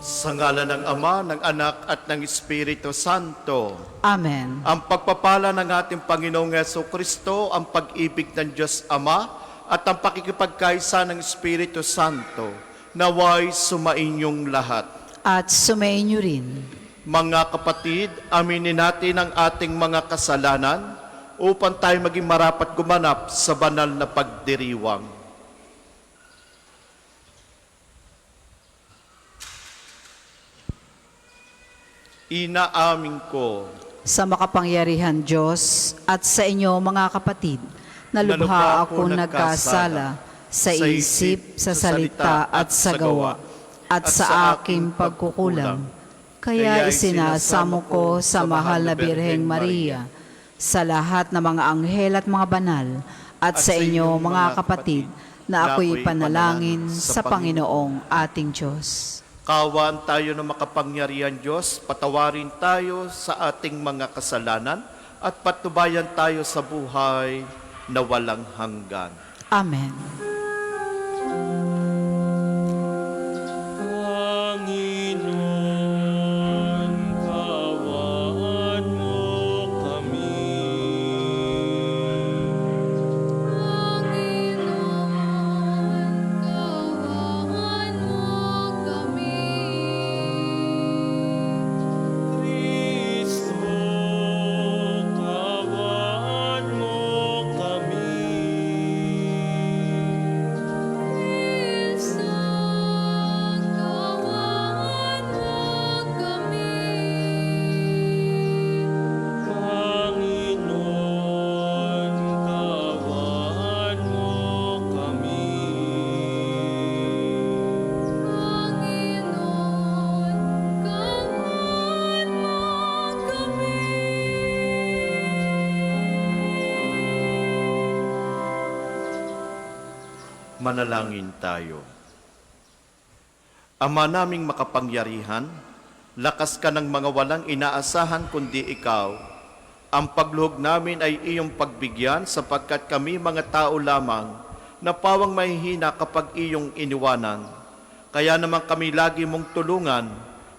Sa ngalan ng Ama, ng Anak, at ng Espiritu Santo. Amen. Ang pagpapala ng ating Panginoong Jesucristo, ang pag-ibig ng Diyos Ama, at ang pakikipagkaisa ng Espiritu Santo, naway sumainyong lahat. At sumainyo rin. Mga kapatid, aminin natin ang ating mga kasalanan upang tayo maging marapat gumanap sa banal na pagdiriwang. Inaamin ko Sa makapangyarihan Diyos at sa inyo mga kapatid, na lubha ako nagkasala sa isip, sa salita at sa gawa, at sa aking pagkukulang. Kaya isinasamo ko sa mahal na Birheng Maria, sa lahat ng mga anghel at mga banal, at sa inyo mga kapatid, na ako'y panalangin sa Panginoong ating Diyos. Kaawaan tayo ng makapangyarihan Diyos, patawarin tayo sa ating mga kasalanan at patnubayan tayo sa buhay na walang hanggan. Amen. Panginoon, kaawaan mo kami. Kristo, kaawaan mo kami. Panginoon, kaawaan mo kami. Manalangin tayo. Ama naming makapangyarihan, lakas ka ng mga walang inaasahan kundi ikaw. Ang pagluhog namin ay iyong pagbigyan sapagkat kami mga tao lamang na pawang mahihina kapag iyong iniwanan. Kaya naman kami lagi mong tulungan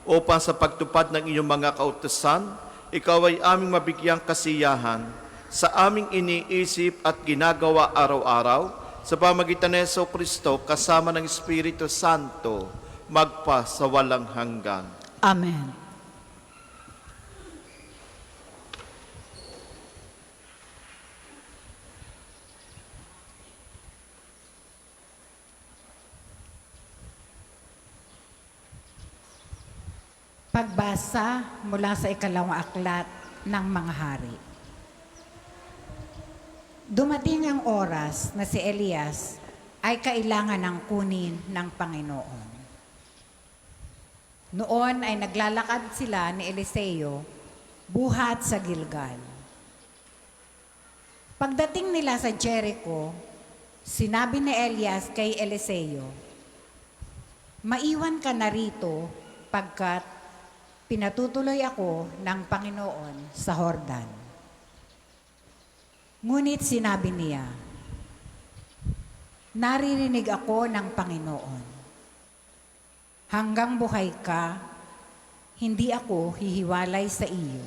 upang sa pagtupad ng iyong mga kautusan, ikaw ay aming mabigyang kasiyahan sa aming iniisip at ginagawa araw-araw sa pamagitan ni Jesucristo kasama ng Espiritu Santo, magpa sa walang hanggan. Amen. Pagbasa mula sa ikalawang aklat ng mga hari. Dumating ang oras na si Elias ay kailangan ng kunin ng Panginoon. Noon ay naglalakad sila ni Eliseo buhat sa Gilgal. Pagdating nila sa Jericho, sinabi ni Elias kay Eliseo, "Maiwan ka na rito pagkat pinatutuloy ako ng Panginoon sa Jordan." Ngunit sinabi niya, "Naririnig ako ng Panginoon. Hanggang buhay ka, hindi ako hihiwalay sa iyo."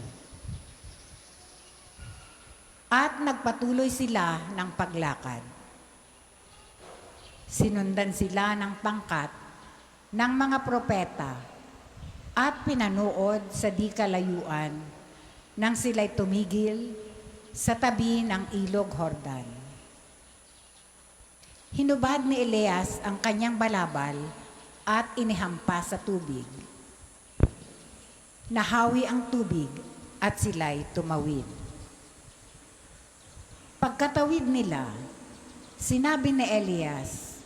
At nagpatuloy sila ng paglakad. Sinundan sila ng pangkat ng mga propeta at pinanuod sa di kalayuan nang sila'y tumigil sa tabi ng ilog Jordan. Hinubad ni Elias ang kanyang balabal at inihampas sa tubig. Nahawi ang tubig at sila'y tumawid. Pagkatawid nila, sinabi ni Elias,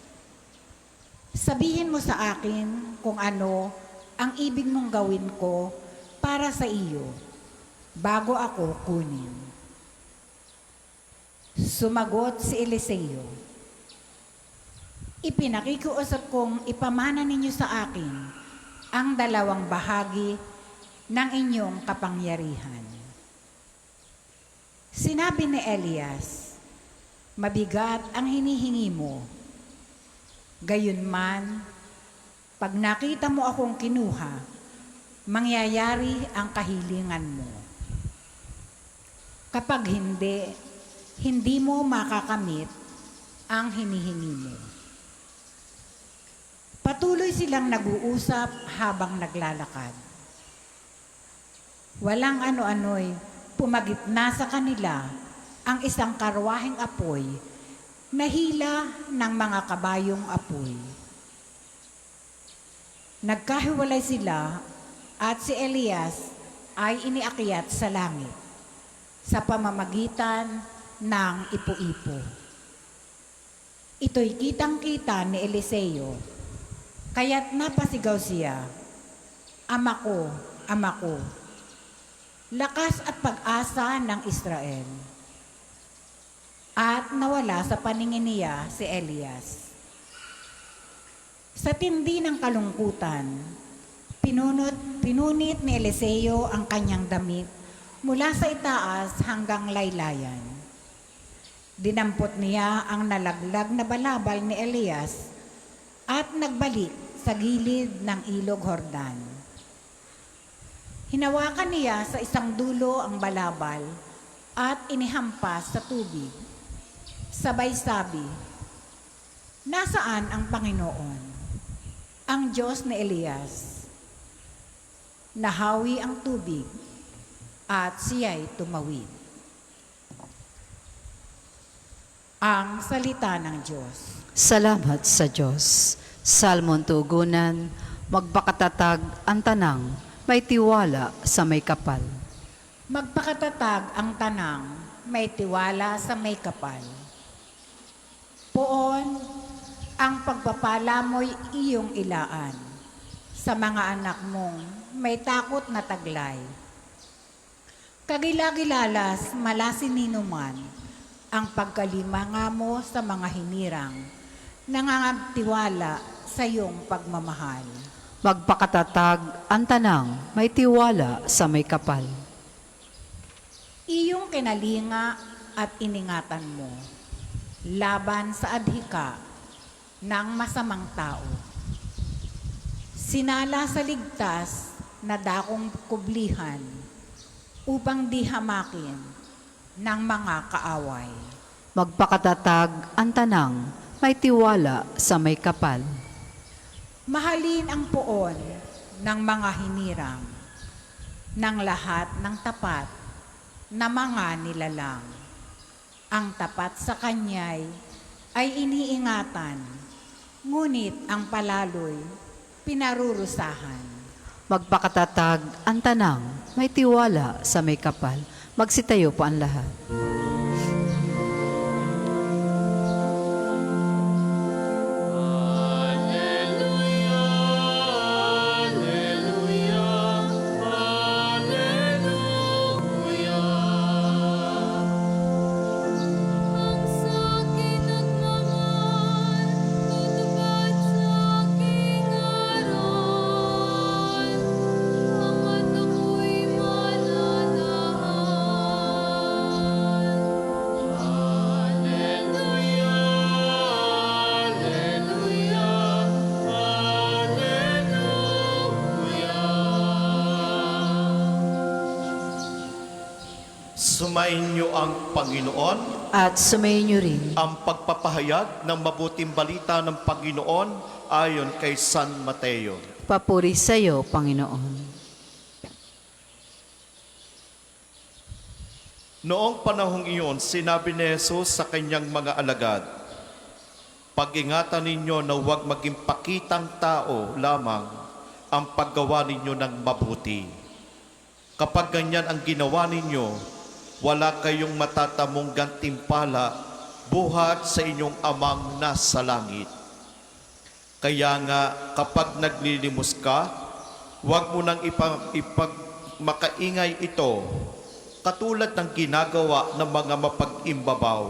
"Sabihin mo sa akin kung ano ang ibig mong gawin ko para sa iyo bago ako kunin." Sumagot si Eliseo, "Ipinakikiusap kong ipamana ninyo sa akin ang 2 bahagi ng inyong kapangyarihan." Sinabi ni Elias, "Mabigat ang hinihingi mo. Gayunman, Pag nakita mo akong kinuha, mangyayari ang kahilingan mo. Kapag hindi, hindi mo makakamit ang hinihingi mo. Patuloy silang nag-uusap habang naglalakad. Walang ano-ano'y pumagitna sa kanila ang isang karwaheng apoy na hila ng mga kabayong apoy. Nagkahiwalay sila at si Elias ay iniakyat sa langit sa pamamagitan ng ipo-ipo. Ito'y kitang-kita ni Eliseo, kaya't napasigaw siya, Ama ko, lakas at pag-asa ng Israel. At nawala sa paningin niya si Elias. Sa tindi ng kalungkutan, pinunit ni Eliseo ang kanyang damit mula sa itaas hanggang laylayan. Dinampot niya ang nalaglag na balabal ni Elias at nagbalik sa gilid ng ilog Jordan. Hinawakan niya sa isang dulo ang balabal at inihampas sa tubig. Sabay sabi, "Nasaan ang Panginoon, ang Diyos ni Elias?" Nahawi ang tubig at siya'y tumawid. Ang salita ng Diyos. Salamat sa Diyos. Salmon tugunan, magpakatatag ang tanang, may tiwala sa may kapal. Magpakatatag ang tanang, may tiwala sa may kapal. Poon, ang pagpapala mo'y iyong ilaan. Sa mga anak mong may takot na taglay. Kagilagilalas malasin ninuman ang pagkalimanga mo sa mga hinirang, nangangatiwala sa iyong pagmamahal. Magpakatatag ang tanang, may tiwala sa may kapal. Iyong kinalinga at iningatan mo, laban sa adhika ng masamang tao. Sinala sa ligtas na dakong kublihan upang di hamakin ng mga kaaway. Magpakatatag ang tanang, may tiwala sa may kapal. Mahalin ang poon ng mga hinirang, ng lahat ng tapat na mga nilalang. Ang tapat sa kanya'y ay iniingatan, ngunit ang palaloy pinarurusahan. Magpakatatag ang tanang, may tiwala sa may kapal. Magsitayo po ang lahat. Ang sakin at mahal, tutupad sa aking aral. Hanggat ako'y mananahan. Alleluia, Alleluia, Alleluia. Sumayin niyo ang Panginoon. At sumayin niyo rin Ang pagpapahayag ng mabuting balita ng Panginoon ayon kay San Mateo. papuri sa iyo, Panginoon. Noong panahong iyon, sinabi ni Jesus sa kanyang mga alagad, "Pag-ingatan ninyo na huwag maging pakitang tao lamang ang paggawa ninyo ng mabuti. Kapag ganyan ang ginawa ninyo, wala kayong matatamong gantimpala buhat sa inyong amang nasa langit. Kaya nga, kapag naglilimos ka, huwag mo nang makaingay ito, katulad ng ginagawa ng mga mapag-imbabaw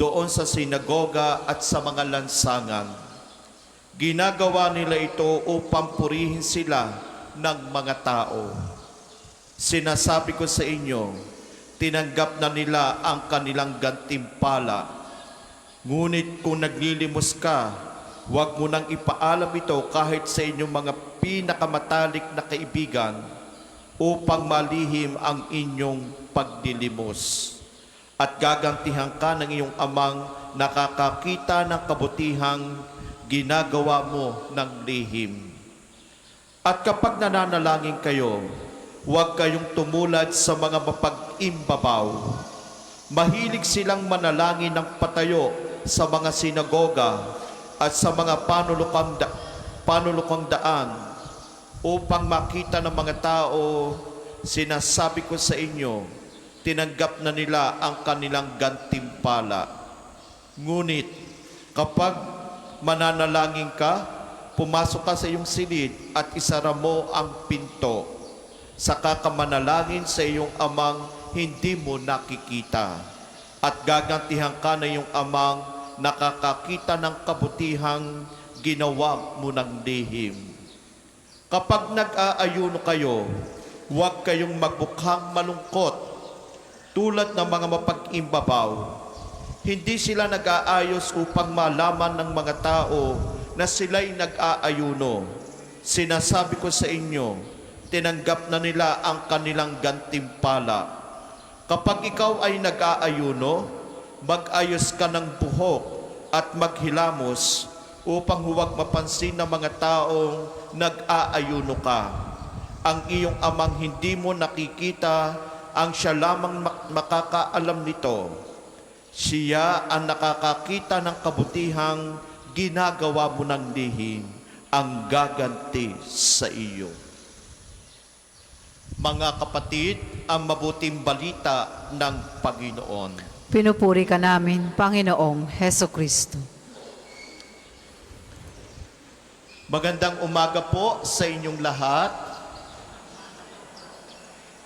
doon sa sinagoga at sa mga lansangan. Ginagawa nila ito upang purihin sila ng mga tao. Sinasabi ko sa inyo, tinanggap na nila ang kanilang gantimpala. Ngunit kung naglilimos ka, Huwag mo nang ipaalam ito kahit sa inyong mga pinakamatalik na kaibigan upang malihim ang inyong pagdilimos. At gagantihan ka ng iyong amang nakakakita ng kabutihang ginagawa mo ng lihim. At kapag nananalangin kayo, huwag kayong tumulad sa mga mapag-imbabaw. Mahilig silang manalangin ng patayo sa mga sinagoga at sa mga panulukang daan upang makita ng mga tao. Sinasabi ko sa inyo, tinanggap na nila ang kanilang gantimpala. Ngunit kapag mananalangin ka, pumasok ka sa iyong silid at isara mo ang pinto. Saka ka manalangin sa iyong amang hindi mo nakikita. At gagantihan ka na iyong amang nakakakita ng kabutihang ginawa mo ng lihim. Kapag nag-aayuno kayo, huwag kayong magbukhang malungkot tulad ng mga mapag-imbabaw. Hindi sila nag-aayos upang malaman ng mga tao na sila'y nag-aayuno. Sinasabi ko sa inyo, tinanggap na nila ang kanilang gantimpala. Kapag ikaw ay nag-aayuno, mag-ayos ka ng buhok at maghilamos upang huwag mapansin ng mga taong nag-aayuno ka. Ang iyong amang hindi mo nakikita, ang siya lamang makakaalam nito. Siya ang nakakakita ng kabutihang ginagawa mo ng lihim, ang gaganti sa iyo. Mga kapatid, ang mabuting balita ng Panginoon. Pinupuri ka namin, Panginoong Heso Kristo. Magandang umaga po sa inyong lahat.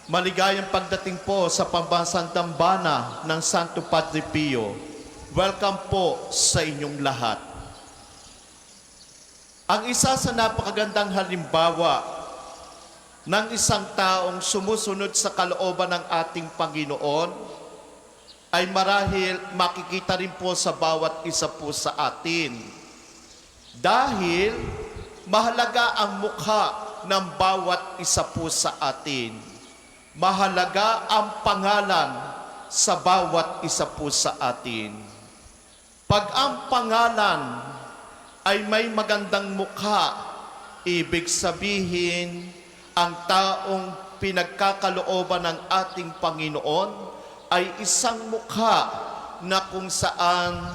Maligayang pagdating po sa pambansang dambana ng Santo Padre Pio. Welcome po sa inyong lahat. Ang isa sa napakagandang halimbawa ng isang taong sumusunod sa kalooban ng ating Panginoon ay marahil makikita rin po sa bawat isa po sa atin. Dahil mahalaga ang mukha ng bawat isa po sa atin. Mahalaga ang pangalan sa bawat isa po sa atin. Pag ang pangalan ay may magandang mukha, ibig sabihin, ang taong pinagkakalooban ng ating Panginoon ay isang mukha na kung saan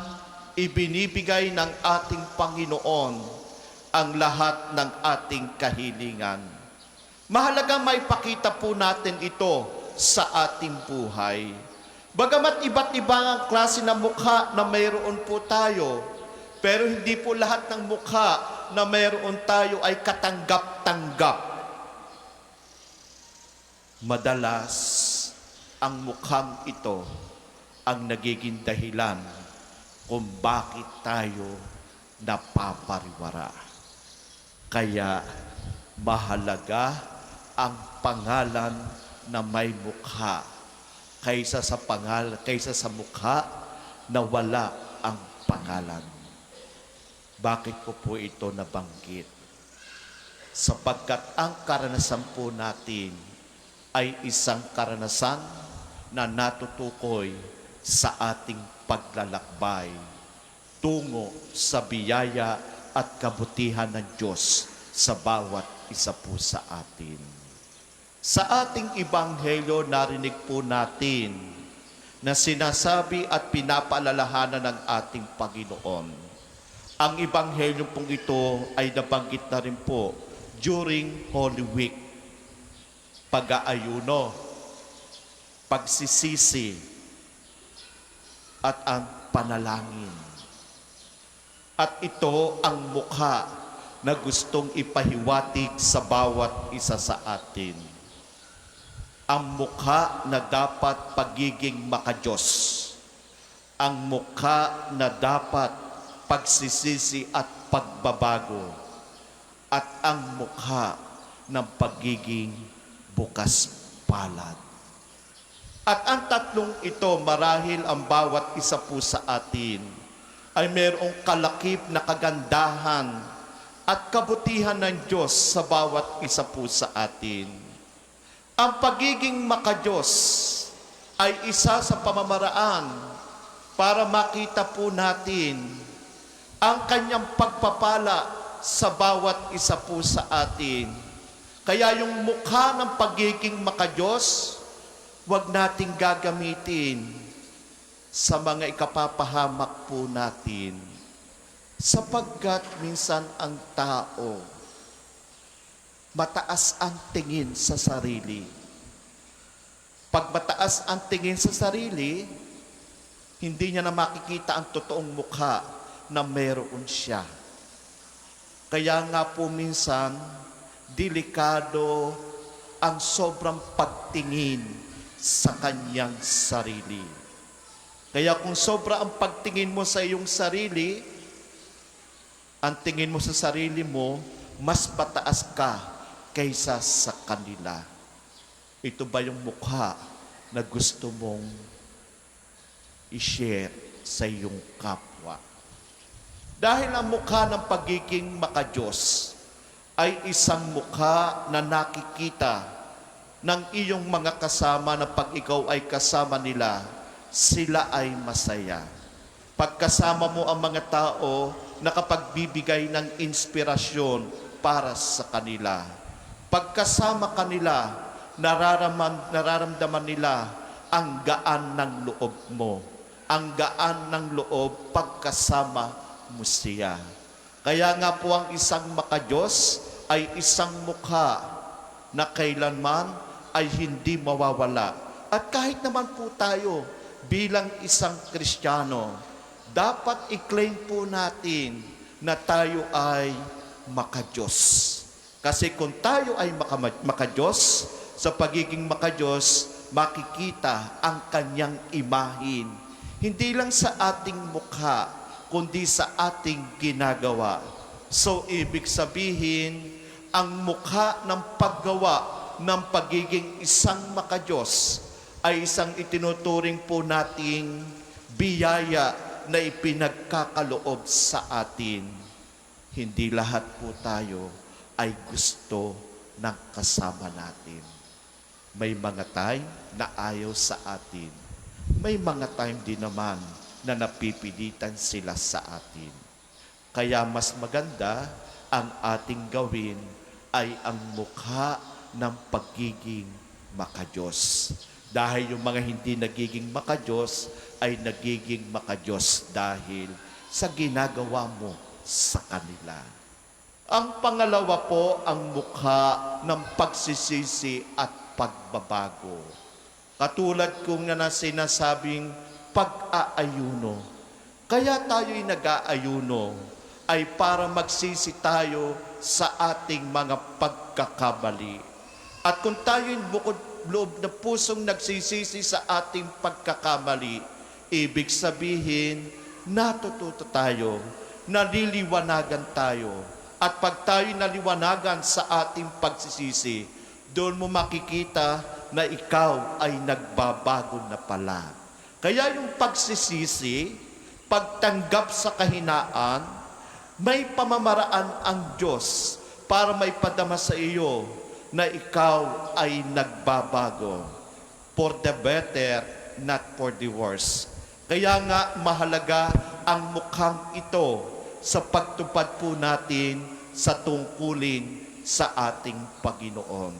ibinibigay ng ating Panginoon ang lahat ng ating kahilingan. Mahalaga maipakita po natin ito sa ating buhay. Bagamat iba't ibang ang klase ng mukha na mayroon po tayo, pero hindi po lahat ng mukha na mayroon tayo ay katanggap-tanggap. Madalas, ang mukhang ito ang nagiging dahilan kung bakit tayo napapariwara. Kaya mahalaga ang pangalan na may mukha kaysa sa mukha na wala ang pangalan. Bakit ko po ito nabanggit? Sapagkat ang karanasan po natin ay isang karanasan na natutukoy sa ating paglalakbay tungo sa biyaya at kabutihan ng Diyos sa bawat isa po sa atin. Sa ating Ebanghelyo, narinig po natin na sinasabi at pinapaalalahanan ng ating Panginoon. Ang Ebanghelyo pong ito ay nabanggit na rin po during Holy Week. Pag-aayuno, pagsisisi, at ang panalangin. At ito ang mukha na gustong ipahiwatig sa bawat isa sa atin. Ang mukha na dapat pagiging makadiyos. Ang mukha na dapat pagsisisi at pagbabago. At ang mukha ng pagiging bukas palad. At ang tatlong ito, marahil ang bawat isa po sa atin ay mayroong kalakip na kagandahan at kabutihan ng Diyos sa bawat isa po sa atin. Ang pagiging makadiyos ay isa sa pamamaraan para makita po natin ang kanyang pagpapala sa bawat isa po sa atin. Kaya yung mukha ng pagiging makadiyos, huwag nating gagamitin sa mga ikapapahamak po natin. Sapagkat minsan ang tao, mataas ang tingin sa sarili. Pag mataas ang tingin sa sarili, hindi niya na makikita ang totoong mukha na meron siya. Kaya nga po minsan, delikado ang sobrang pagtingin sa kanyang sarili. Kaya kung sobra ang pagtingin mo sa iyong sarili, ang tingin mo sa sarili mo, mas pataas ka kaysa sa kanila. Ito ba yung mukha na gusto mong i-share sa iyong kapwa? Dahil ang mukha ng pagiging makadiyos ay isang mukha na nakikita ng iyong mga kasama na pag ikaw ay kasama nila, sila ay masaya. Pagkasama mo ang mga tao, nakapagbibigay ng inspirasyon para sa kanila. Pagkasama kanila, nararamdaman nila ang gaan ng loob mo. Ang gaan ng loob pagkasama mo siya. Kaya nga po ang isang makadiyos ay isang mukha na kailanman ay hindi mawawala. At kahit naman po tayo bilang isang Kristiyano, dapat i-claim po natin na tayo ay makadiyos. Kasi kung tayo ay makadiyos, sa pagiging makadiyos, makikita ang kanyang imahin. Hindi lang sa ating mukha, kundi sa ating ginagawa. So, ibig sabihin, ang mukha ng paggawa ng pagiging isang makadiyos ay isang itinuturing po nating biyaya na ipinagkakaloob sa atin. Hindi lahat po tayo ay gusto ng kasama natin. May mga time na ayaw sa atin. May mga time din naman na napipilitan sila sa atin. Kaya mas maganda ang ating gawin ay ang mukha ng pagiging makadiyos. Dahil yung mga hindi nagiging makadiyos ay nagiging makadiyos dahil sa ginagawa mo sa kanila. Ang pangalawa po, ang mukha ng pagsisisi at pagbabago. Katulad kung na sinasabing pag-aayuno. Kaya tayo'y nag-aayuno ay para magsisi tayo sa ating mga pagkakamali. At kung tayo'y bukod loob na pusong nagsisisi sa ating pagkakamali, ibig sabihin, natututo tayo, naliliwanagan tayo. At pag tayo'y naliwanagan sa ating pagsisisi, doon mo makikita na ikaw ay nagbabago na pala. Kaya yung pagsisisi, pagtanggap sa kahinaan, may pamamaraan ang Diyos para may padama sa iyo na ikaw ay nagbabago. For the better, not for the worse. Kaya nga mahalaga ang mukhang ito sa pagtupad po natin sa tungkulin sa ating Panginoon.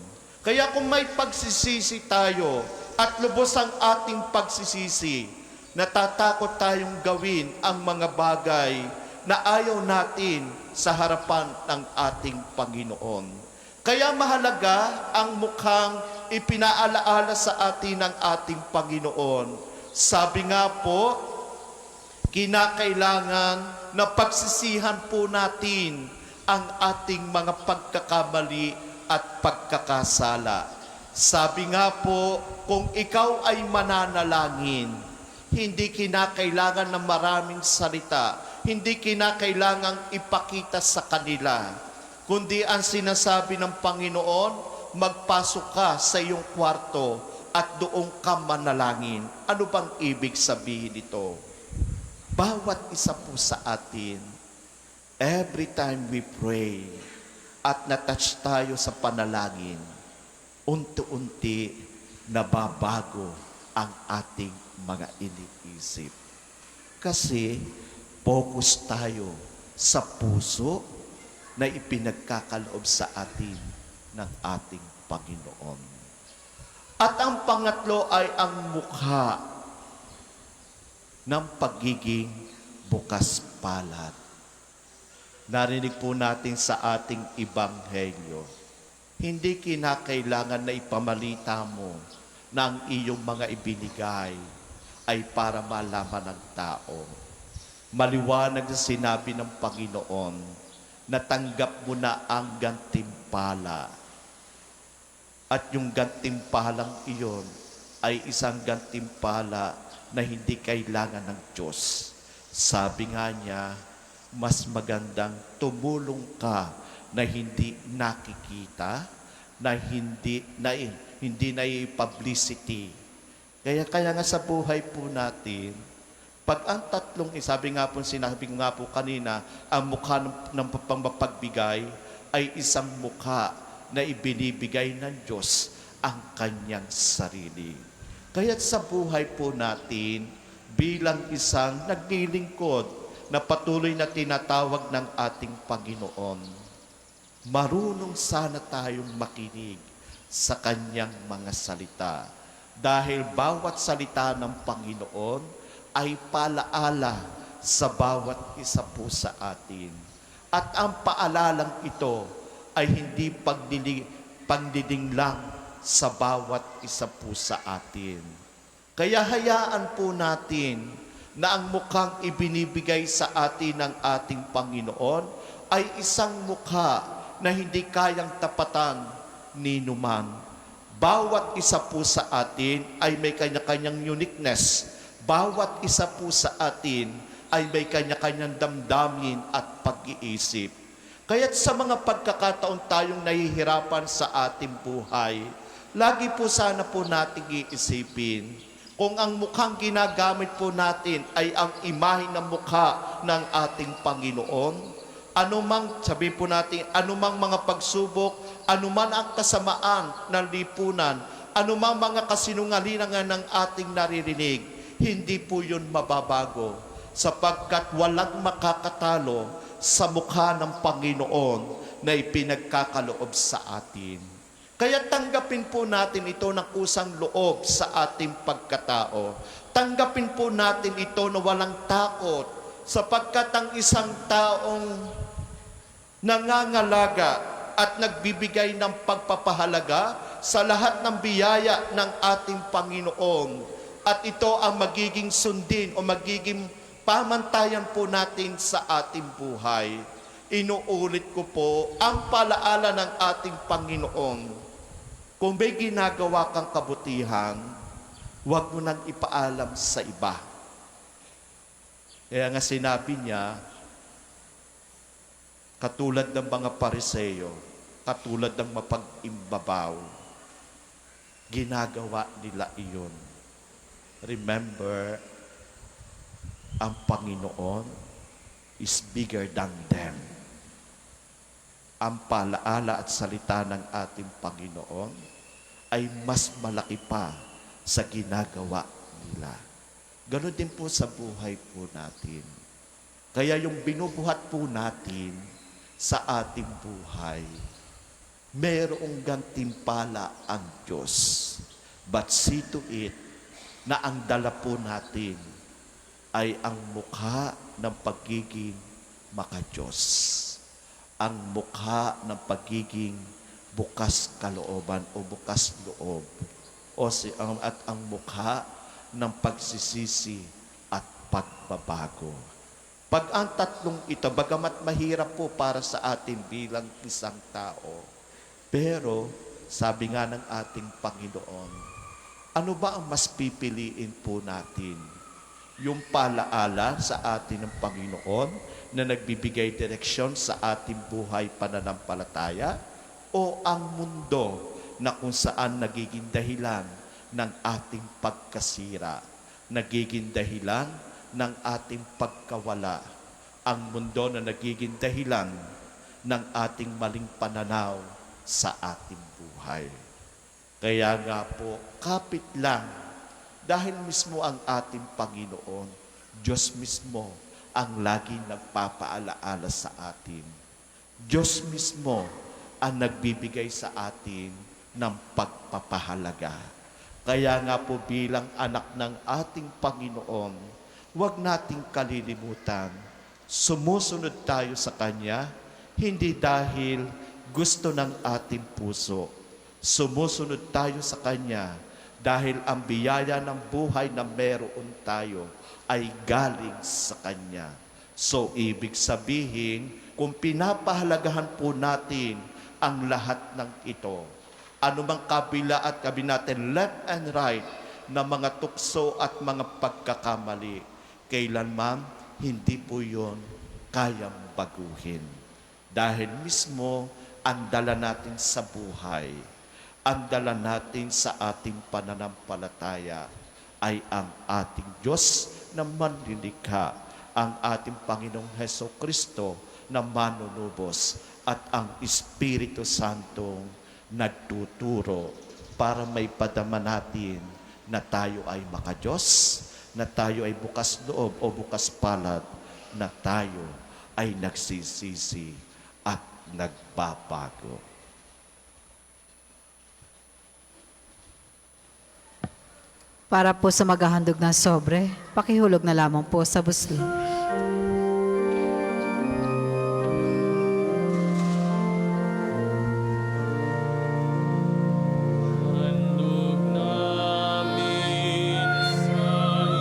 Kaya kung may pagsisisi tayo at lubos ang ating pagsisisi, natatakot tayong gawin ang mga bagay na ayaw natin sa harapan ng ating Panginoon. Kaya mahalaga ang mukhang ipinaalaala sa atin ng ating Panginoon. Sabi nga po, kinakailangan na pagsisihan po natin ang ating mga pagkakamali at pagkakasala. Sabi nga po, kung ikaw ay mananalangin, hindi kinakailangan ng maraming salita, hindi kinakailangang ipakita sa kanila, kundi ang sinasabi ng Panginoon, magpasok ka sa iyong kwarto at doon ka manalangin. Ano bang ibig sabihin nito? bawat isa po sa atin, every time we pray at natouch tayo sa panalangin, unti-unti nababago ang ating mga iniisip. Kasi focus tayo sa puso na ipinagkakaloob sa atin ng ating Panginoon. At ang pangatlo ay ang mukha ng pagiging bukas palad. Narinig po natin sa ating Ebanghelyo, hindi kinakailangan na ipamalita mo na ang iyong mga ibinigay ay para malaman ng tao. Maliwanag na sinabi ng Panginoon na tanggap mo na ang gantimpala. At yung gantimpalang iyon ay isang gantimpala na hindi kailangan ng Diyos. Sabi nga niya, mas magandang tumulong ka na hindi nakikita, na hindi na publicity. Kaya nga sa buhay po natin, pag ang tatlong, sabi nga po, sinabi nga po kanina, ang mukha ng pagpagbigay ay isang mukha na ibinibigay ng Diyos ang kanyang sarili. Kaya sa buhay po natin, bilang isang naglilingkod na patuloy na tinatawag ng ating Panginoon, marunong sana tayong makinig sa kanyang mga salita. Dahil bawat salita ng Panginoon ay paalaala sa bawat isa po sa atin. At ang paalalang ito ay hindi pagdiding lang sa bawat isa po sa atin. Kaya hayaan po natin na ang mukhang ibinibigay sa atin ng ating Panginoon ay isang mukha na hindi kayang tapatan ni numan. Bawat isa po sa atin ay may kanya-kanyang uniqueness. Bawat isa po sa atin ay may kanya-kanyang damdamin at pag-iisip. Kaya't sa mga pagkakataon tayong nahihirapan sa ating buhay, lagi po sana po nating iisipin kung ang mukhang ginagamit po natin ay ang imahe ng mukha ng ating Panginoon, anumang, sabi po natin, anumang mga pagsubok, anuman ang kasamaan ng lipunan, anumang mga kasinungalingan ng ating naririnig, hindi po yun mababago sapagkat walang makakatalo sa mukha ng Panginoon na ipinagkakaloob sa atin. Kaya tanggapin po natin ito ng kusang loob sa ating pagkatao. Tanggapin po natin ito na walang takot sapagkat ang isang taong nangangalaga at nagbibigay ng pagpapahalaga sa lahat ng biyaya ng ating Panginoon. At ito ang magiging sundin o magiging pamantayan po natin sa ating buhay. Inuulit ko po ang palaala ng ating Panginoon. Kung may ginagawa kang kabutihan, huwag mo nang ipaalam sa iba. Kaya nga sinabi niya, katulad ng mga Pariseo, katulad ng mapag-imbabaw, ginagawa nila iyon. Remember, ang Panginoon is bigger than them. Ang palaala at salita ng ating Panginoon ay mas malaki pa sa ginagawa nila. Ganon din po sa buhay po natin. Kaya yung binubuhat po natin sa ating buhay, mayroong gantimpala ang Diyos. But see to it na ang dala po natin ay ang mukha ng pagiging makadiyos. Ang mukha ng pagiging bukas kalooban o bukas loob. At ang mukha ng pagsisisi at pagbabago. Pag ang tatlong ito, bagamat mahirap po para sa atin bilang isang tao, pero sabi nga ng ating Panginoon, ano ba ang mas pipiliin po natin? Yung palaala sa atin ng Panginoon na nagbibigay direksyon sa ating buhay pananampalataya o ang mundo na kung saan nagiging dahilan ng ating pagkasira, nagiging dahilan ng ating pagkawala ang mundo na nagiging dahilan ng ating maling pananaw sa ating buhay. Kaya nga po, kapit lang, dahil mismo ang ating Panginoon, Diyos mismo ang laging nagpapaalaala sa atin. Diyos mismo ang nagbibigay sa atin ng pagpapahalaga. Kaya nga po bilang anak ng ating Panginoon, huwag nating kalilimutan, sumusunod tayo sa Kanya, hindi dahil gusto ng ating puso. Sumusunod tayo sa Kanya dahil ang biyaya ng buhay na meron tayo ay galing sa Kanya. So, ibig sabihin, kung pinapahalagahan po natin ang lahat ng ito, anumang kabila at kabi natin, left and right, na mga tukso at mga pagkakamali, kailanman hindi po yun kayang baguhin. Dahil mismo, ang dala natin sa buhay, ang dala natin sa ating pananampalataya ay ang ating Diyos na manlilikha, ang ating Panginoong Hesukristo na manunubos at ang Espiritu Santong nagtuturo para may padama natin na tayo ay makadiyos, na tayo ay bukas loob o bukas palad, na tayo ay nagsisisi at nagbabago. Para po sa maghahandog ng sobre, pakihulog na lamang po sa busli. Handog namin sa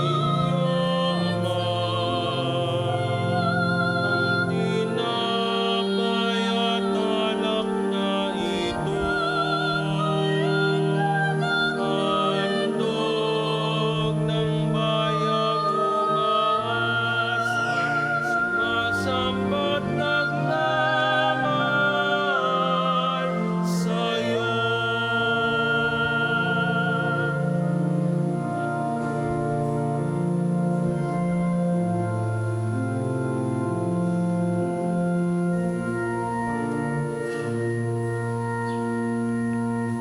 iyo, Ama, ang tinapay at alak na ito. Handog ng bayang umaasa, sumasambat naglaman sa'yo.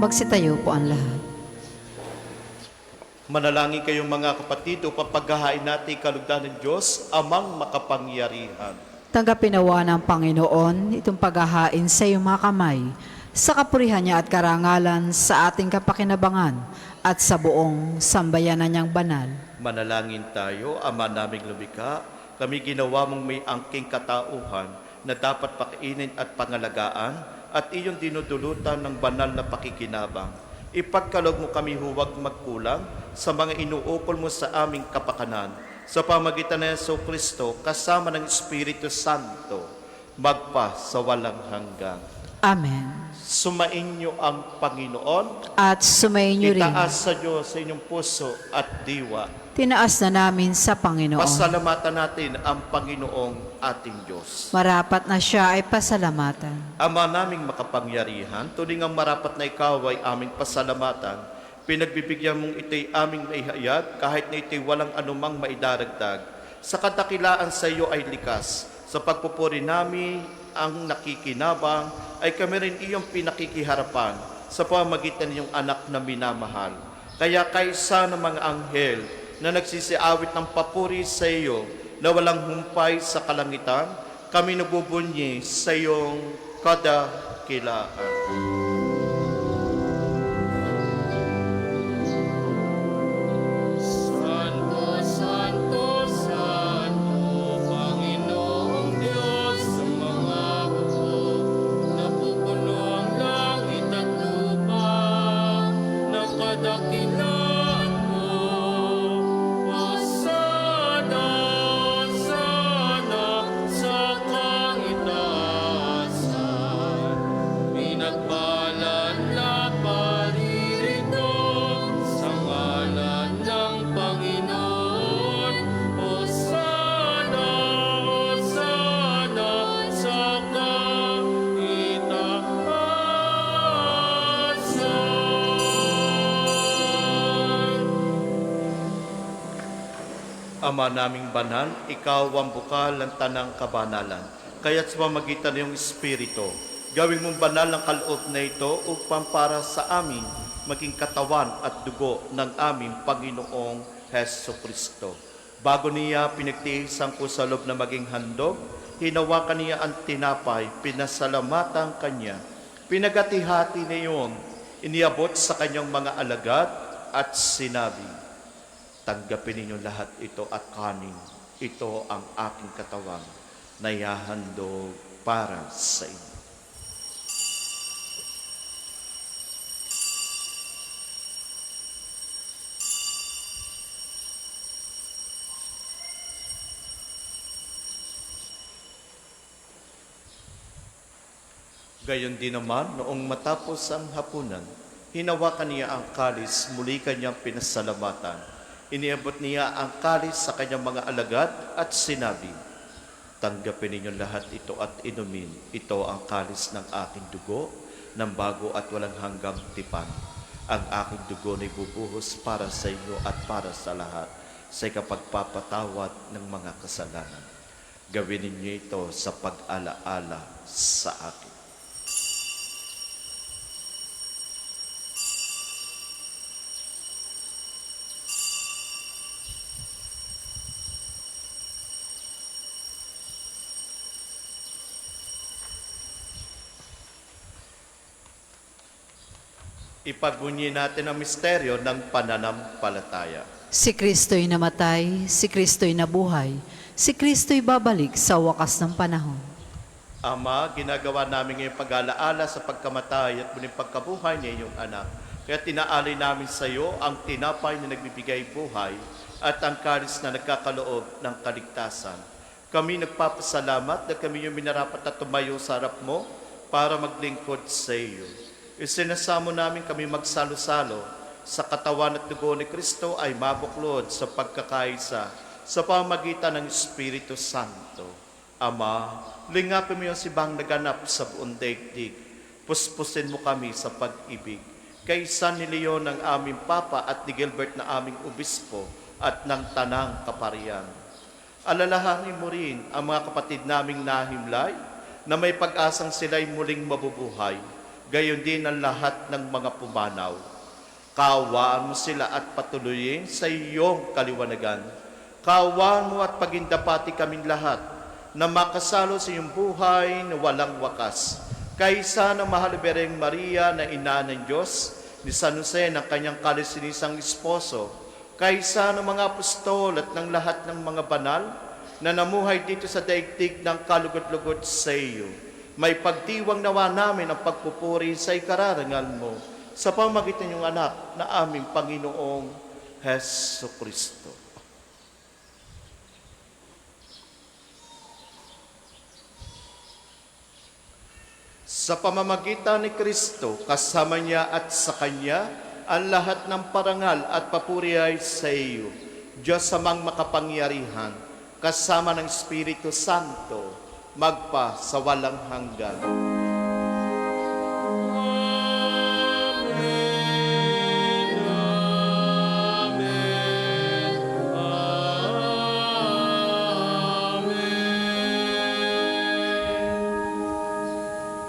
Magsitayo po ang lahat. Manalangin kayong mga kapatid upang paghahain natin kalugdan ng Diyos, amang makapangyarihan. Tanggapin nawa ng Panginoon itong paghahain sa iyong mga kamay, sa kapurihan niya at karangalan sa ating kapakinabangan at sa buong sambayanan niyang banal. Manalangin tayo, Ama naming lumikha, kami ginawa mong may angking katauhan na dapat pakainin at pangalagaan at iyong dinudulutan ng banal na pakikinabang. Ipagkaloob mo kami huwag magkulang sa mga inuukol mo sa aming kapakanan sa pamagitan ng Jesucristo kasama ng Espiritu Santo magpa sa walang hanggan. Amen. Sumainyo ang Panginoon. At sumainyo rin. Itaas sa Diyos sa inyong puso at diwa. Tinaas na namin sa Panginoon. Pasalamatan natin ang Panginoong ating Diyos. Marapat na siya ay pasalamatan. Ama naming makapangyarihan, tuling ang marapat na ikaw ay aming pasalamatan. Pinagbibigyan mong ito'y aming maihayag kahit na ito'y walang anumang maidaragdag. Sa kadakilaan sa iyo ay likas. Sa pagpupuri namin ang nakikinabang ay kami rin iyong pinakikiharapan sa pamagitan ng iyong anak na minamahal. Kaya kaysa ng mga anghel na nagsisiawit ng papuri sa iyo na walang humpay sa kalangitan, kami nabubunyi sa iyong kadakilaan. Santo, Santo, Santo, Panginoong Diyos sa mga hukbo, napupuno ang langit at lupa, ng kadakilaan mo. Hosana, sana sa kaitaasan, pinagpala Ama naming banal, ikaw ang bukal ng tanang kabanalan. Kaya't sa pamagitan ng iyong Espiritu, gawin mong banal ang kaloob na ito upang para sa amin maging katawan at dugo ng aming Panginoong Heso Kristo. Bago niya pinagtiisan ko sa loob na maging handog, hinawakan niya ang tinapay, pinasalamatan kanya, pinagati-hati niyon, iniabot sa kanyang mga alagad at sinabi, tanggapin ninyo lahat ito at kanin. Ito ang aking katawan na ihahandog para sa inyo. Gayon din naman, noong matapos ang hapunan, hinawakan niya ang kalis, muli kanyang pinasalamatan. Iniabot niya ang kalis sa kanyang mga alagad at sinabi, tanggapin ninyo lahat ito at inumin. Ito ang kalis ng aking dugo, ng bago at walang hanggang tipan. Ang aking dugo na ibubuhos para sa inyo at para sa lahat sa ikapagpapatawad ng mga kasalanan. Gawin ninyo ito sa pag-alaala sa akin. Ipagbunyi natin ang misteryo ng pananampalataya. Si Kristo'y namatay, si Kristo'y nabuhay, si Kristo'y babalik sa wakas ng panahon. Ama, ginagawa namin ngayong pag-alaala sa pagkamatay at muling pagkabuhay niya iyong anak. Kaya tinaalay namin sa iyo ang tinapay na nagbibigay buhay at ang kalis na nagkakaloob ng kaligtasan. Kami nagpapasalamat na kami yung minarapat na tumayo sa harap mo para maglingkod sa iyo. Isinasamo namin kami magsalo-salo sa katawan at dugo ni Kristo ay mabuklod sa pagkakaisa sa pamagitan ng Espiritu Santo. Ama, lingapin mo yung sibang naganap sa buong daigdig. Puspusin mo kami sa pag-ibig. Kay San Leon ng aming Papa at ni Gilbert na aming Obispo at ng Tanang Kaparian. Alalahanin mo rin ang mga kapatid naming nahimlay na may pag-asang sila'y muling mabubuhay. Gayon din ang lahat ng mga pumanaw. Kaawaan mo sila at patuloyin sa iyong kaliwanagan. Kaawaan mo at pagindapati kaming lahat na makasalo sa iyong buhay na walang wakas. Kaysa ng mahal Birheng Maria na ina ng Diyos, ni San Jose ng kanyang kalisinisang esposo, kaysa ng mga apostol at ng lahat ng mga banal na namuhay dito sa daigdig ng kalugod-lugod sa iyo. May pagdiwang nawa namin ang pagpupuri sa ikararangal mo sa pamagitan ng anak na aming Panginoong Heso Kristo. Sa pamamagitan ni Kristo, kasama niya at sa Kanya, ang lahat ng parangal at papuri ay sa iyo, Diyos amang makapangyarihan, kasama ng Espiritu Santo, magpa sa walang hanggan.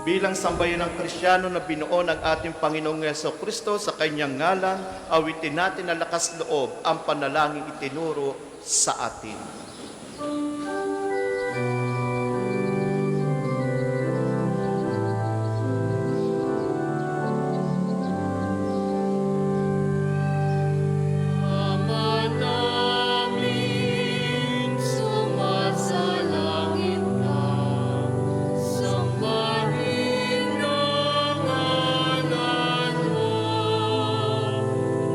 Bilang sambayan ng Kristiyano na binuo ng ating Panginoong Yeso Kristo sa kanyang ngalan, awitin natin na lakas loob ang panalangin itinuro sa atin. Ama namin, sumasalangit ka, sambahin ang ngalan mo,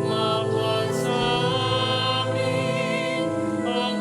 mapasamin ang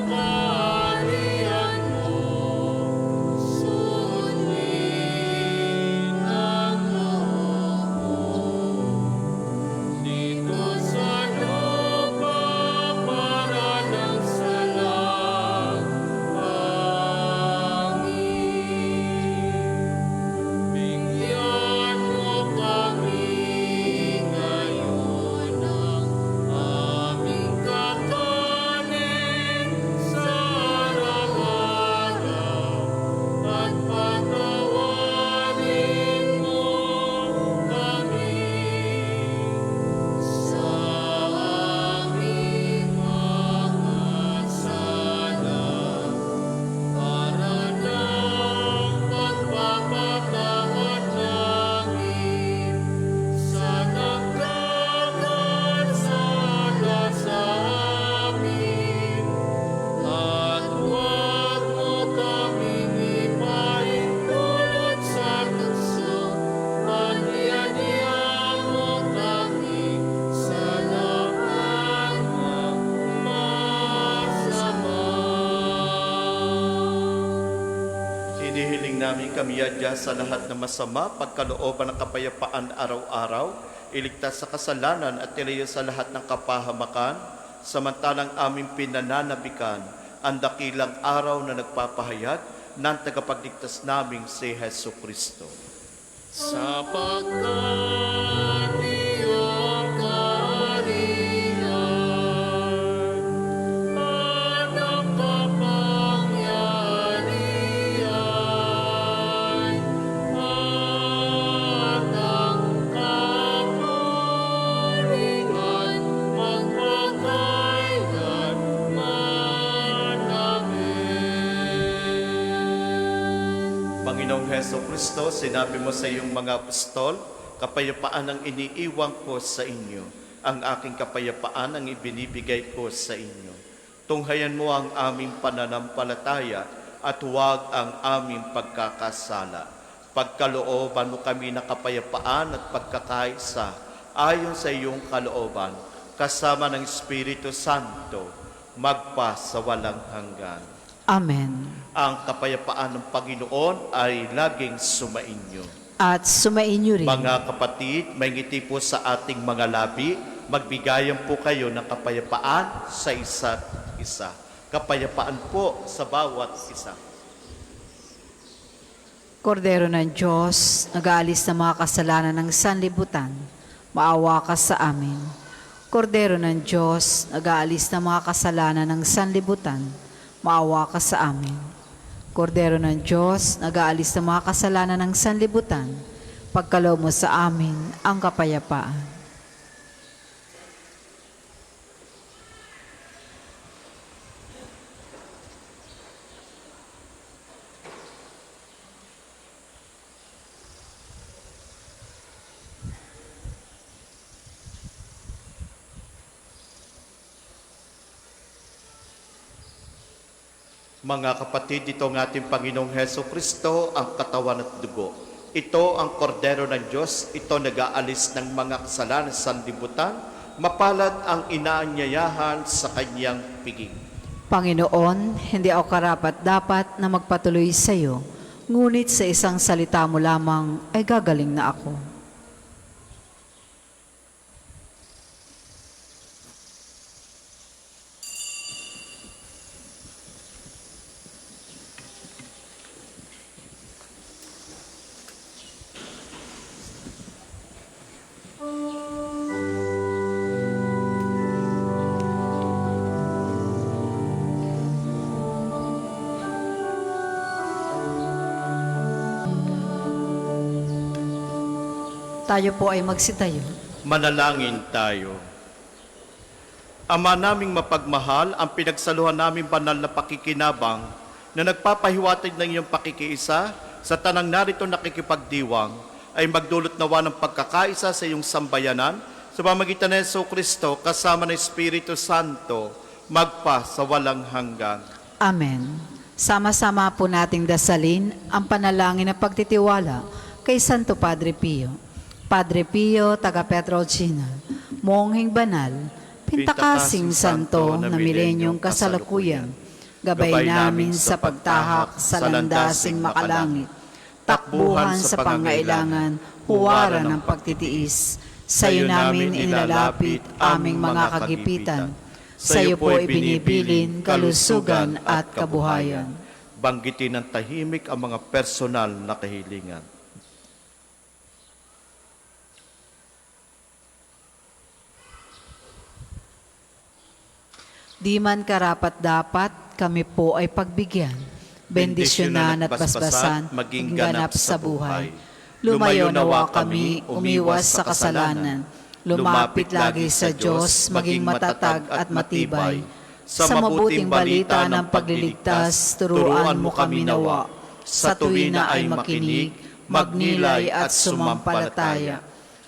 namin kami adya sa lahat ng masama, pagkalooban ng kapayapaan araw-araw, iligtas sa kasalanan at ilayo sa lahat ng kapahamakan, samantalang aming pinananabikan ang dakilang araw na nagpapahayag ng tagapagligtas naming si Hesu Kristo. Sapagkat iyong kaharian at ang kapangyarihan at ang kapurihan magpakailanman. Amen. Panginoong Heso Kristo, sinabi mo sa iyong mga apostol, kapayapaan ang iniiwan ko sa inyo. Ang aking kapayapaan ang ibinibigay ko sa inyo. Tunghayan mo ang aming pananampalataya at huwag ang aming pagkakasala. Pagkalooban mo kami ng kapayapaan at pagkakaisa ayon sa iyong kalooban, kasama ng Espiritu Santo, magpa sa walang hanggan. Amen. Ang kapayapaan ng Panginoon ay laging sumainyo. At sumainyo rin. Mga kapatid, may ngiti po sa ating mga labi, magbigayan po kayo ng kapayapaan sa isa't isa. Kapayapaan po sa bawat isa. Kordero ng Diyos, nag-aalis ng mga kasalanan ng sanlibutan, maawa ka sa amin. Kordero ng Diyos, nag-aalis ng mga kasalanan ng sanlibutan, maawa ka sa amin. Kordero ng Diyos, nag-aalis ng mga kasalanan ng sanlibutan, pagkaloob mo sa amin ang kapayapaan. Mga kapatid, ito ang ating Panginoong Heso Kristo, ang katawan at dugo. Ito ang kordero ng Diyos, ito nag-aalis ng mga kasalanan sa sanlibutan, mapalad ang inaanyayahan sa kanyang piging. Panginoon, hindi ako karapat-dapat na magpatuloy sa iyo, ngunit sa isang salita mo lamang ay gagaling na ako. Tayo po ay magsitayo. Manalangin tayo. Ama naming mapagmahal, ang pinagsaluhan namin banal na pakikinabang na nagpapahiwatig ng iyong pakikiisa sa tanang narito nakikipagdiwang ay magdulot nawa ng pagkakaisa sa iyong sambayanan sa pamamagitan ni Hesus Kristo kasama ng Espiritu Santo magpa sa walang hanggan. Amen. Sama-sama po nating dasalin ang panalangin na pagtitiwala kay Santo Padre Pio. Padre Pio, taga Petrolcina, mongheng banal, pintakasing santo na milenyong kasalukuyan, gabay namin sa pagtahak sa landasing makalangit, takbuhan sa pangailangan, huwaran ng pagtitiis. Sa iyo namin inilalapit aming mga kagipitan, sa iyo po ibinibilin kalusugan at kabuhayan. Banggitin ng tahimik ang mga personal na kahilingan. Di man karapat-dapat, kami po ay pagbigyan, bendisyonan at basbasan, maging ganap sa buhay. Lumayo nawa kami, umiwas sa kasalanan, lumapit lagi sa Diyos, maging matatag at matibay. Sa mabuting balita ng pagliligtas, turuan mo kami nawa. Sa tuwina ay makinig, magnilay at sumampalataya.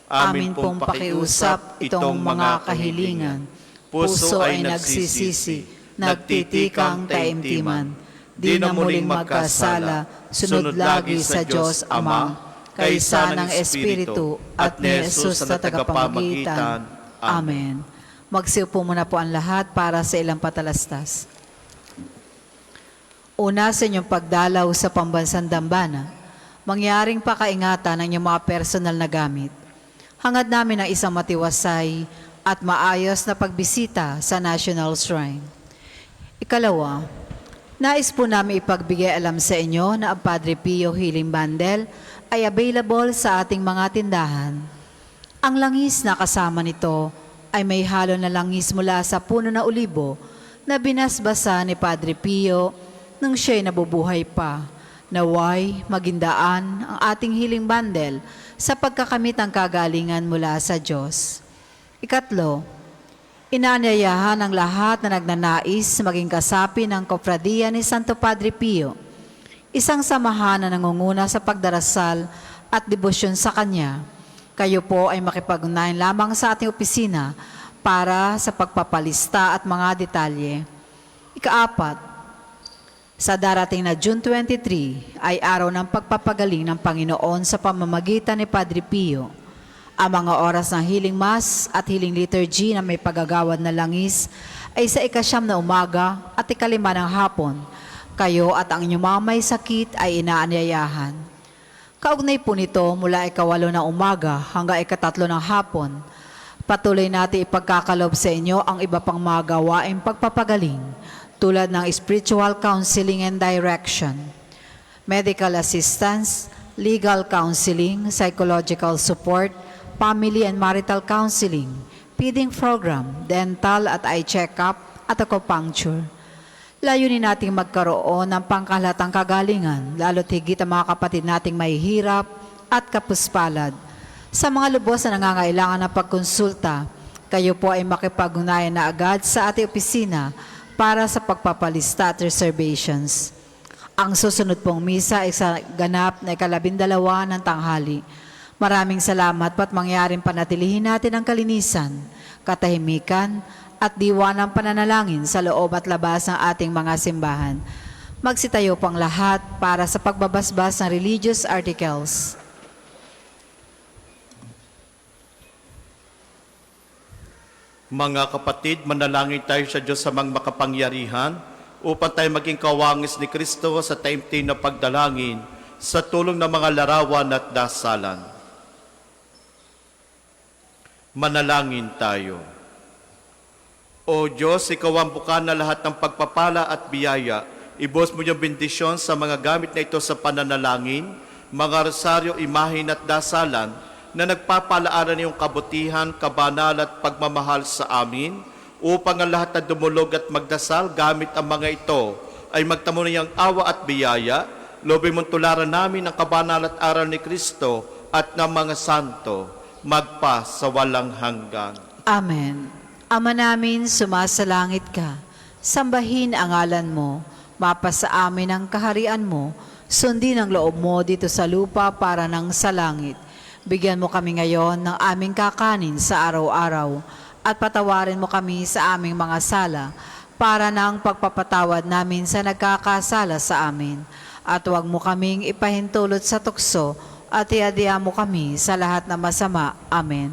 Amin pong pakiusap itong mga kahilingan. Puso ay nagsisisi, nagtitikang taimtiman. Di na muling magkasala, sunod lagi sa Diyos Ama, kaysa ng Espiritu at ni Jesus na tagapamagitan. Amen. Magsiupo muna po ang lahat para sa ilang patalastas. Una sa inyong pagdalaw sa pambansang dambana, mangyaring pakaingatan ng inyong mga personal na gamit. Hangad namin ang isang matiwasay at maayos na pagbisita sa National Shrine. Ikalawa, nais po namin ipagbigay alam sa inyo na ang Padre Pio Healing Bundle ay available sa ating mga tindahan. Ang langis na kasama nito ay may halo na langis mula sa puno na olibo na binasbasa ni Padre Pio nang siya'y nabubuhay pa. Naway magindaan ang ating healing bundle sa pagkakamit ng kagalingan mula sa Diyos. Ikatlo, inaanyayahan ang lahat na nagnanais maging kasapi ng Kofradiya ni Santo Padre Pio, isang samahan na nangunguna sa pagdarasal at debosyon sa Kanya. Kayo po ay makipag-ugnayan lamang sa ating opisina para sa pagpapalista at mga detalye. Ikaapat, sa darating na June 23 ay araw ng pagpapagaling ng Panginoon sa pamamagitan ni Padre Pio. Ang mga oras ng healing mass at healing liturgy na may paggagawad na langis ay sa 9 na umaga at 5 ng hapon. Kayo at ang inyong mga may sakit ay inaanyayahan. Kaugnay po nito mula 8 ng umaga hanggang 3 ng hapon. Patuloy natin ipagkakalob sa inyo ang iba pang mga gawaing pagpapagaling tulad ng spiritual counseling and direction, medical assistance, legal counseling, psychological support, family and marital counseling, feeding program, dental at eye check-up at acupuncture. Layunin nating magkaroon ng pangkalatang kagalingan, lalo't higit ang mga kapatid nating mahihirap at kapuspalad. Sa mga lubos na nangangailangan ng pagkonsulta, kayo po ay makipag-ugnayan na agad sa ating opisina para sa pagpapalista at reservations. Ang susunod pong misa ay sa ganap na 12 ng tanghali. Maraming salamat pat mangyaring panatilihin natin ang kalinisan, katahimikan at diwa ng pananalangin sa loob at labas ng ating mga simbahan. Magsitayo pang lahat para sa pagbabasbas ng religious articles. Mga kapatid, manalangin tayo sa Diyos sa mga makapangyarihan upang tayo maging kawangis ni Kristo sa taimtim na pagdalangin sa tulong ng mga larawan at dasalan. Manalangin tayo. O Diyos, Ikaw ang bukana lahat ng pagpapala at biyaya. Ibos mo yung bendisyon sa mga gamit na ito sa pananalangin, mga rosaryo, imahin at dasalan na nagpapalaanan iyong kabutihan, kabanal at pagmamahal sa amin, upang ang lahat na dumulog at magdasal gamit ang mga ito ay magtamo niyang awa at biyaya. Lobin mong tularan namin ang kabanal at aral ni Kristo at ng mga santo, magpa sa walang hanggan. Amen. Ama namin, sumasalangit ka. Sambahin ang ngalan mo. Mapasa amin ang kaharian mo. Sundin ang loob mo dito sa lupa para nang sa langit. Bigyan mo kami ngayon ng aming kakanin sa araw-araw at patawarin mo kami sa aming mga sala para nang pagpapatawad namin sa nagkakasala sa amin. At huwag mo kaming ipahintulot sa tukso at iadya mo kami sa lahat na masama. Amen.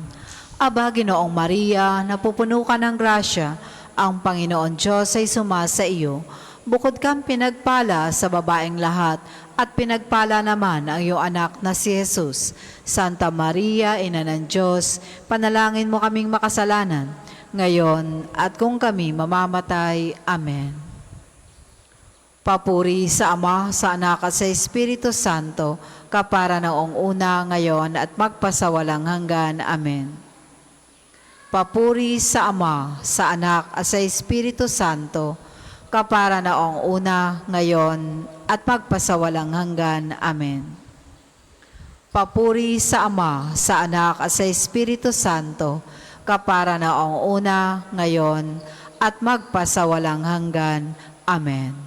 Aba, Ginoong Maria, napupuno ka ng grasya, ang Panginoon Diyos ay sumasa iyo. Bukod kang pinagpala sa babaeng lahat, at pinagpala naman ang iyong anak na si Jesus. Santa Maria, Ina ng Diyos, panalangin mo kaming makasalanan, ngayon at kung kami mamamatay. Amen. Papuri sa Ama, sa Anak at sa Espiritu Santo, kapara noong una, ngayon at magpasawalang hanggan. Amen. Papuri sa Ama, sa Anak at sa Espiritu Santo, kapara noong una, ngayon, at magpasawalang hanggan. Amen. Papuri sa Ama, sa Anak, at sa Espiritu Santo, kapara noong una, ngayon, at magpasawalang hanggan. Amen.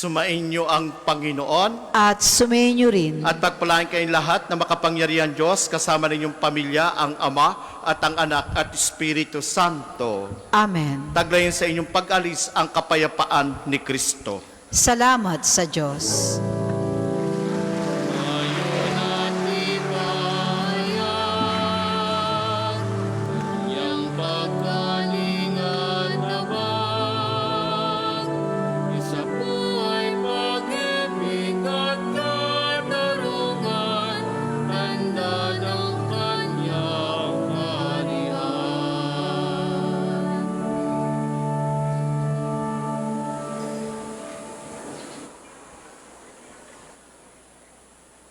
Sumainyo ang Panginoon At sumainyo rin. at pagpalain kayong lahat na makapangyarihan Diyos kasama ninyong pamilya, ang Ama at ang Anak at Espiritu Santo. Amen. Taglayin sa inyong pag-alis ang kapayapaan ni Kristo. Salamat sa Diyos.